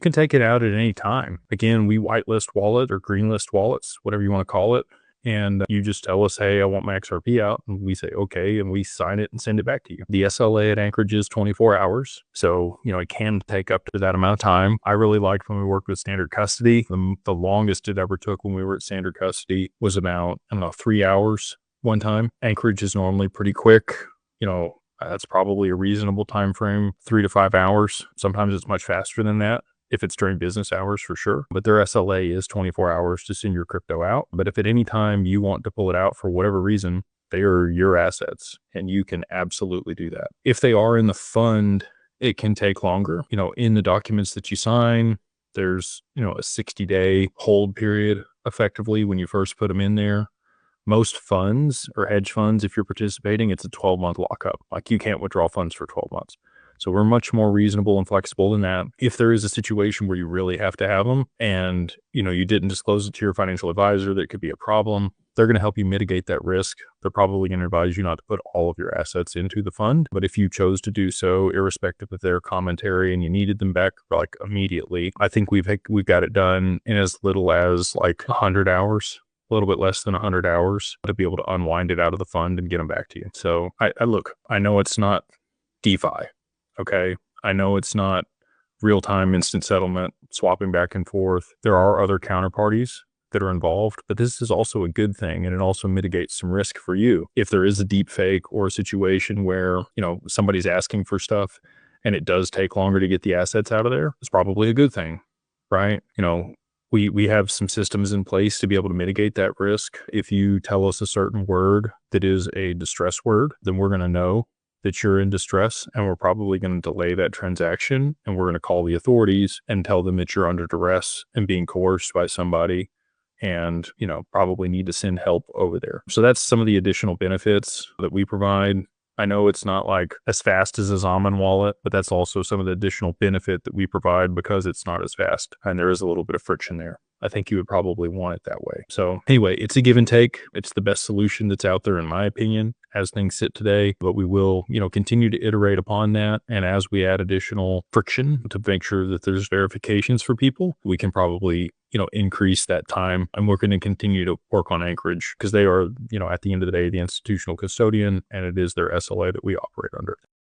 You can take it out at any time. Again, we whitelist wallet or greenlist wallets, whatever you want to call it. And you just tell us, hey, I want my XRP out. And we say, okay. And we sign it and send it back to you. The SLA at Anchorage is 24 hours. So, it can take up to that amount of time. I really liked when we worked with standard custody. The longest it ever took when we were at standard custody was about, 3 hours one time. Anchorage is normally pretty quick. That's probably a reasonable time frame, 3 to 5 hours. Sometimes it's much faster than that, if it's during business hours for sure. But their SLA is 24 hours to send your crypto out. But if at any time you want to pull it out for whatever reason, they are your assets and you can absolutely do that. If they are in the fund, it can take longer. In the documents that you sign, there's, a 60-day hold period effectively when you first put them in there. Most funds or hedge funds, if you're participating, it's a 12-month lockup. Like you can't withdraw funds for 12 months. So we're much more reasonable and flexible than that. If there is a situation where you really have to have them and, you didn't disclose it to your financial advisor, that could be a problem. They're going to help you mitigate that risk. They're probably going to advise you not to put all of your assets into the fund. But if you chose to do so, irrespective of their commentary, and you needed them back like immediately, I think we've got it done in as little as like 100 hours. A little bit less than 100 hours to be able to unwind it out of the fund and get them back to you. So I know it's not DeFi. Okay. I know it's not real-time instant settlement, swapping back and forth. There are other counterparties that are involved, but this is also a good thing. And it also mitigates some risk for you. If there is a deep fake or a situation where, somebody's asking for stuff and it does take longer to get the assets out of there, it's probably a good thing, right? We have some systems in place to be able to mitigate that risk. If you tell us a certain word that is a distress word, then we're going to know that you're in distress, and we're probably going to delay that transaction, and we're going to call the authorities and tell them that you're under duress and being coerced by somebody, and probably need to send help over there. So that's some of the additional benefits that we provide. I know it's not like as fast as a Zaman wallet, but that's also some of the additional benefit that we provide because it's not as fast and there is a little bit of friction there. I think you would probably want it that way. So anyway, it's a give and take. It's the best solution that's out there, in my opinion, as things sit today, but we will, continue to iterate upon that. And as we add additional friction to make sure that there's verifications for people, we can probably, increase that time. And we're going to continue to work on Anchorage because they are, at the end of the day, the institutional custodian, and it is their SLA that we operate under.